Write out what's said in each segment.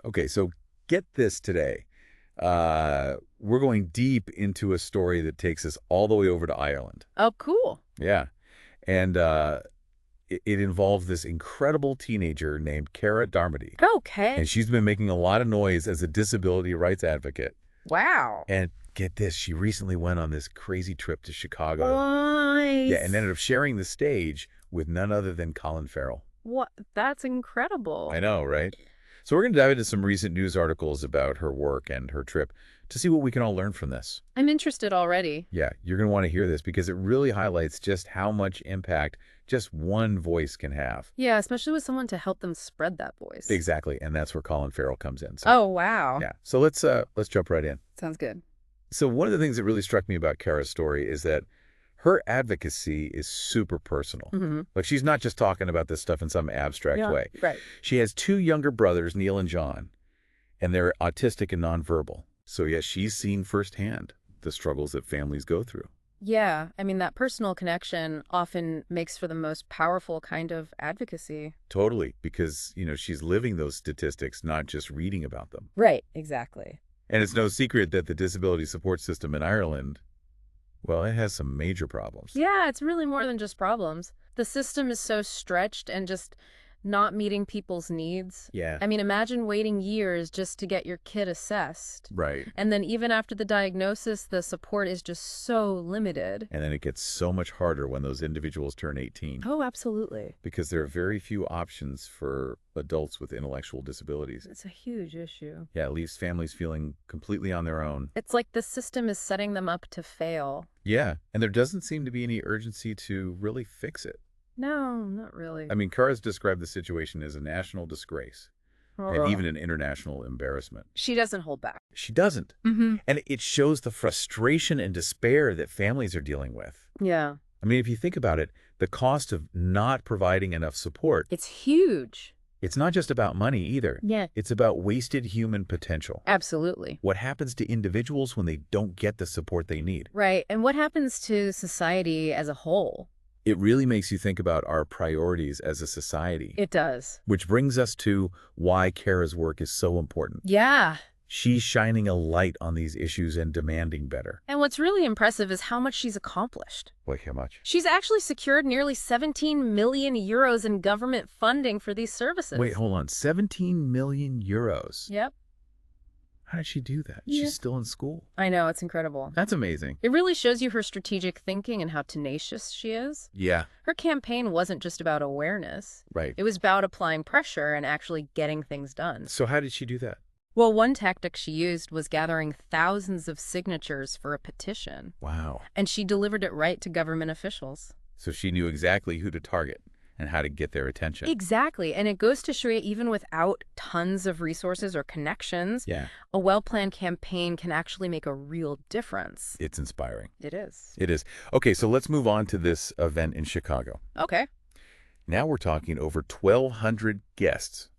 Okay, so get this today. We're going deep into a story that takes us all the way over to Ireland. Oh, cool. Yeah. And it involves this incredible teenager named Cara Darmody. Okay. And she's been making a lot of noise as a disability rights advocate. Wow. And get this, she recently went on this crazy trip to Chicago. Nice. Yeah, and ended up sharing the stage with none other than Colin Farrell. What? That's incredible. I know, right? So we're going to dive into some recent news articles about her work and her trip to see what we can all learn from this. I'm interested already. Yeah, you're going to want to hear this because it really highlights just how much impact just one voice can have. Yeah, especially with someone to help them spread that voice. Exactly, and that's where Colin Farrell comes in. So, Oh, wow. yeah, so let's jump right in. Sounds good. So one of the things that really struck me about Cara's story is that her advocacy is super personal. Mm-hmm. Like, she's not just talking about this stuff in some abstract way. Right. She has two younger brothers, Neil and John, and they're autistic and nonverbal. So, yeah, she's seen firsthand the struggles that families go through. Yeah, I mean, that personal connection often makes for the most powerful kind of advocacy. Totally, because, she's living those statistics, not just reading about them. Right, exactly. And it's no secret that the disability support system in Ireland, well, it has some major problems. Yeah, it's really more than just problems. The system is so stretched and just not meeting people's needs. Yeah. I mean, imagine waiting years just to get your kid assessed. Right. And then even after the diagnosis, the support is just so limited. And then it gets so much harder when those individuals turn 18. Oh, absolutely. Because there are very few options for adults with intellectual disabilities. It's a huge issue. Yeah, it leaves families feeling completely on their own. It's like the system is setting them up to fail. Yeah, and there doesn't seem to be any urgency to really fix it. No, not really. I mean, Cara's described the situation as a national disgrace and even an international embarrassment. She doesn't hold back. She doesn't. Mm-hmm. And it shows the frustration and despair that families are dealing with. Yeah. I mean, if you think about it, the cost of not providing enough support, It's huge. it's not just about money either. Yeah. It's about wasted human potential. Absolutely. What happens to individuals when they don't get the support they need? Right. And what happens to society as a whole? It really makes you think about our priorities as a society. It does. Which brings us to why Cara's work is so important. Yeah. She's shining a light on these issues and demanding better. And what's really impressive is how much she's accomplished. Like how much? She's actually secured nearly 17 million euros in government funding for these services. Wait, hold on. 17 million euros. Yep. How did she do that? Yeah. She's still in school. I know, it's incredible. That's amazing. It really shows you her strategic thinking and how tenacious she is. Yeah, Her campaign wasn't just about awareness. right. It was about applying pressure and actually getting things done. So how did she do that? Well, one tactic she used was gathering thousands of signatures for a petition. Wow. And she delivered it right to government officials. So she knew exactly who to target and how to get their attention. Exactly. And it goes to show you, even without tons of resources or connections, Yeah, a well-planned campaign can actually make a real difference. it's inspiring. It is. It is. Okay, so let's move on to this event in Chicago. Okay. Now we're talking over 1,200 guests,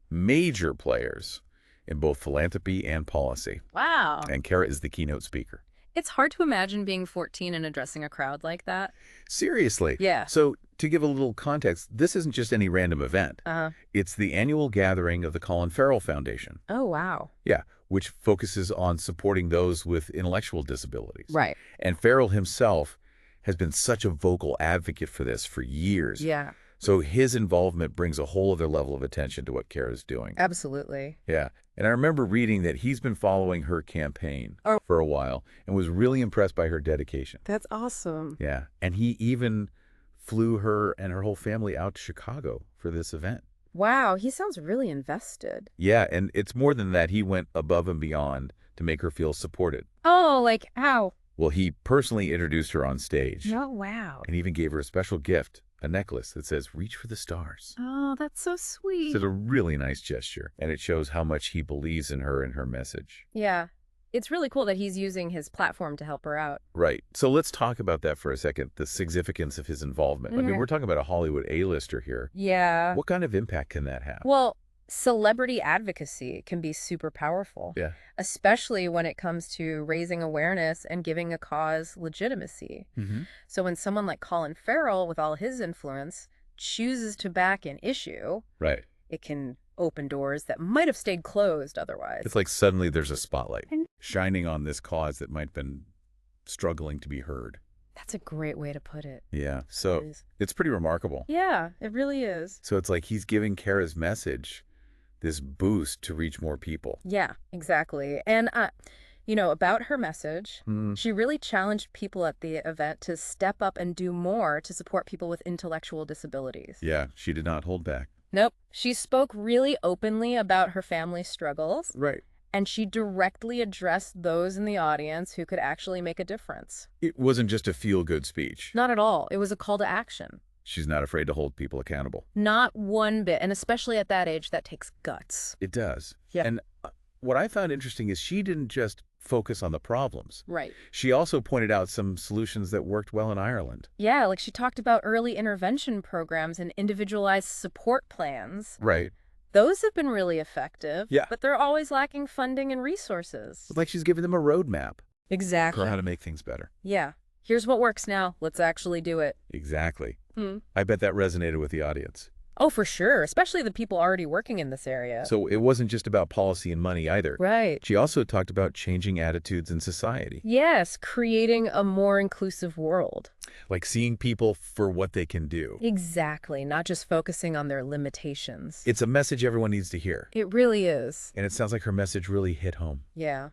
major players in both philanthropy and policy. Wow. And Cara is the keynote speaker. It's hard to imagine being 14 and addressing a crowd like that. Seriously. Yeah. So to give a little context, this isn't just any random event. It's the annual gathering of the Colin Farrell Foundation. Oh, wow. Yeah, which focuses on supporting those with intellectual disabilities. Right. And Farrell himself has been such a vocal advocate for this for years. Yeah, So his involvement brings a whole other level of attention to what Cara's doing. absolutely. Yeah. And I remember reading that he's been following her campaign Oh. for a while and was really impressed by her dedication. That's awesome. Yeah. And he even flew her and her whole family out to Chicago for this event. Wow, he sounds really invested. Yeah. And it's more than that. He went above and beyond to make her feel supported. Oh, like how? Well, he personally introduced her on stage Oh, wow. and even gave her a special gift, a necklace that says, "Reach for the stars." Oh, that's so sweet. It's a really nice gesture, and it shows how much he believes in her and her message. Yeah. It's really cool that he's using his platform to help her out. Right. So let's talk about that for a second, the significance of his involvement. I mean, Okay. we're talking about a Hollywood A-lister here. Yeah. What kind of impact can that have? Well, celebrity advocacy can be super powerful, Yeah. especially when it comes to raising awareness and giving a cause legitimacy. Mm-hmm. So when someone like Colin Farrell, with all his influence, chooses to back an issue, Right. it can open doors that might have stayed closed otherwise. It's like suddenly there's a spotlight shining on this cause that might have been struggling to be heard. That's a great way to put it. Yeah, so it's pretty remarkable. Yeah, it really is. So it's like he's giving Cara's message this boost to reach more people. Yeah, exactly. And, about her message, she really challenged people at the event to step up and do more to support people with intellectual disabilities. Yeah, she did not hold back. Nope. She spoke really openly about her family's struggles. Right. And she directly addressed those in the audience who could actually make a difference. It wasn't just a feel-good speech. Not at all. It was a call to action. She's not afraid to hold people accountable. Not one bit. And especially at that age, that takes guts. It does. Yeah. And what I found interesting is she didn't just focus on the problems. Right. She also pointed out some solutions that worked well in Ireland. Yeah, like she talked about early intervention programs and individualized support plans. Right. Those have been really effective. Yeah. But they're always lacking funding and resources. It's like she's giving them a roadmap Exactly. for how to make things better. Yeah. Here's what works now. Let's actually do it. Exactly. I bet that resonated with the audience. Oh, for sure. Especially the people already working in this area. So it wasn't just about policy and money either. Right. She also talked about changing attitudes in society. Yes, creating a more inclusive world. Like seeing people for what they can do. Exactly. Not just focusing on their limitations. It's a message everyone needs to hear. It really is. And it sounds like her message really hit home. Yeah.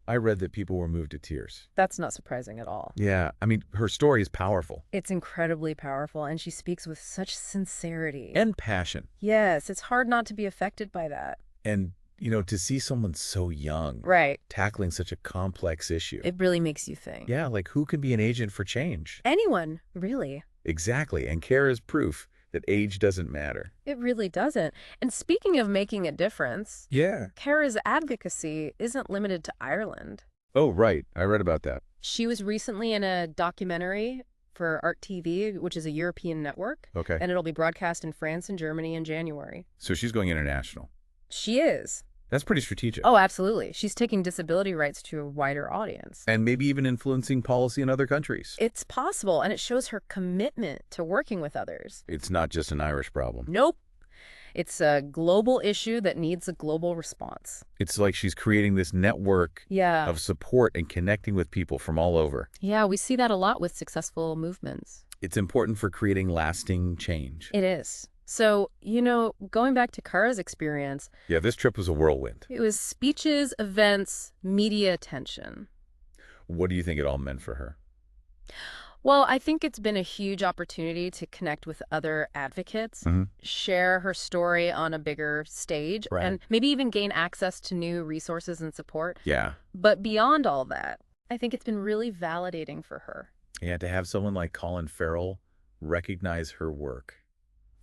I read that people were moved to tears. That's not surprising at all. Yeah, I mean, her story is powerful. It's incredibly powerful, and she speaks with such sincerity. And passion. Yes, it's hard not to be affected by that. And, to see someone so young. Right. Tackling such a complex issue. It really makes you think. Yeah, like who can be an agent for change? Anyone, really. Exactly, and Cara's proof that age doesn't matter. It really doesn't. And speaking of making a difference, Yeah. Cara's advocacy isn't limited to Ireland. Oh, right. I read about that. She was recently in a documentary for Art TV, which is a European network. Okay. And it'll be broadcast in France and Germany in January. So she's going international. She is. That's pretty strategic. Oh, absolutely. She's taking disability rights to a wider audience. And maybe even influencing policy in other countries. It's possible, and it shows her commitment to working with others. It's not just an Irish problem. Nope. It's a global issue that needs a global response. It's like she's creating this network of support and connecting with people from all over. Yeah, we see that a lot with successful movements. It's important for creating lasting change. It is. So, going back to Cara's experience. Yeah, this trip was a whirlwind. It was speeches, events, media attention. What do you think it all meant for her? Well, I think it's been a huge opportunity to connect with other advocates, share her story on a bigger stage, and maybe even gain access to new resources and support. Yeah. But beyond all that, I think it's been really validating for her. Yeah, to have someone like Colin Farrell recognize her work.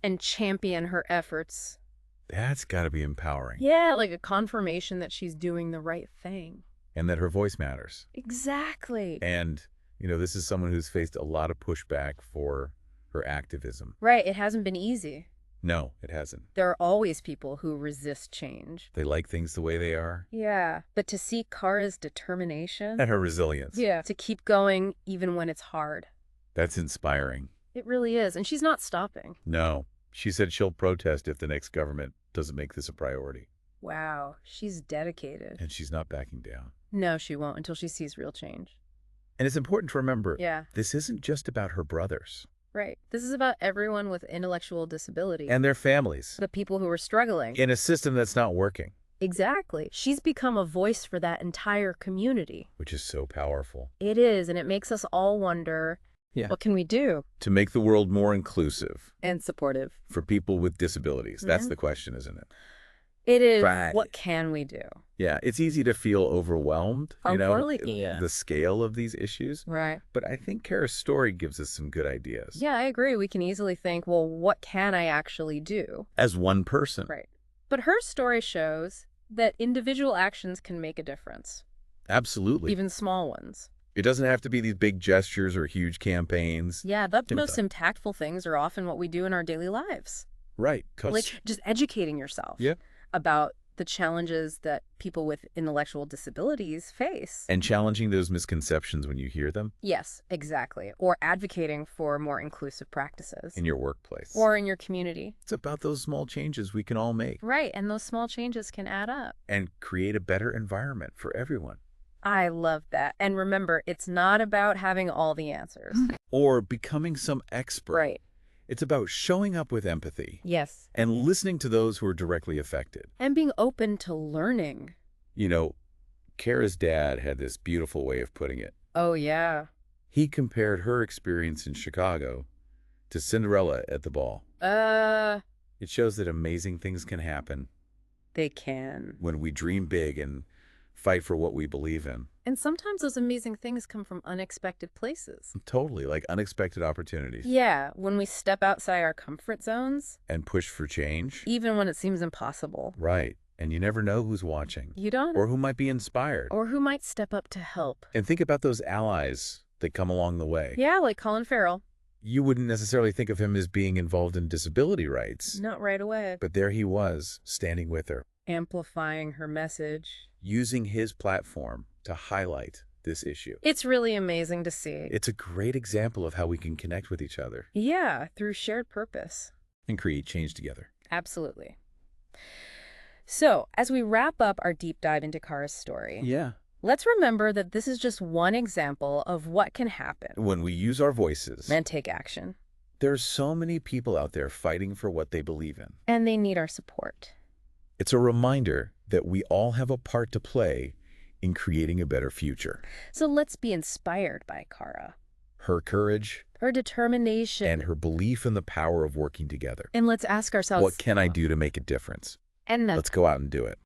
And champion her efforts. That's got to be empowering. Yeah, like a confirmation that she's doing the right thing. And that her voice matters. Exactly. And, this is someone who's faced a lot of pushback for her activism. Right, it hasn't been easy. No, it hasn't. There are always people who resist change. They like things the way they are. Yeah, but to see Cara's determination. And her resilience. Yeah, to keep going even when it's hard. That's inspiring. It really is, and she's not stopping. No. She said she'll protest if the next government doesn't make this a priority. Wow, she's dedicated. And she's not backing down. No, she won't until she sees real change. And it's important to remember, Yeah. This isn't just about her brothers. Right. This is about everyone with intellectual disability. And their families. The people who are struggling. In a system that's not working. Exactly. She's become a voice for that entire community. Which is so powerful. It is, and it makes us all wonder, what can we do? To make the world more inclusive. And supportive. For people with disabilities. That's the question, isn't it? It is. Right. What can we do? Yeah, it's easy to feel overwhelmed, the scale of these issues. Right. But I think Cara's story gives us some good ideas. Yeah, I agree. We can easily think, well, what can I actually do? As one person. Right. But her story shows that individual actions can make a difference. Absolutely. Even small ones. It doesn't have to be these big gestures or huge campaigns. Yeah, the most impactful things are often what we do in our daily lives. Right. Like just educating yourself. Yeah. About the challenges that people with intellectual disabilities face. And challenging those misconceptions when you hear them. Yes, exactly. Or advocating for more inclusive practices. In your workplace. Or in your community. It's about those small changes we can all make. Right, and those small changes can add up. And create a better environment for everyone. I love that. And remember, it's not about having all the answers. Or becoming some expert. Right. It's about showing up with empathy. Yes. And listening to those who are directly affected. And being open to learning. You know, Cara's dad had this beautiful way of putting it. Oh, yeah. He compared her experience in Chicago to Cinderella at the ball. It shows that amazing things can happen. They can. When we dream big and fight for what we believe in. And sometimes those amazing things come from unexpected places. Totally, like unexpected opportunities. Yeah, when we step outside our comfort zones. And push for change. Even when it seems impossible. Right. And you never know who's watching. You don't. Or who might be inspired. Or who might step up to help. And think about those allies that come along the way. Yeah, like Colin Farrell. You wouldn't necessarily think of him as being involved in disability rights. Not right away. But there he was, standing with her. Amplifying her message. Using his platform to highlight this issue. It's really amazing to see. It's a great example of how we can connect with each other. Yeah, through shared purpose. And create change together. Absolutely. So, as we wrap up our deep dive into Cara's story, let's remember that this is just one example of what can happen when we use our voices and take action. There are so many people out there fighting for what they believe in. And they need our support. It's a reminder that we all have a part to play in creating a better future. So let's be inspired by Cara. Her courage. Her determination. And her belief in the power of working together. And let's ask ourselves, what can I do to make a difference? And let's go out and do it.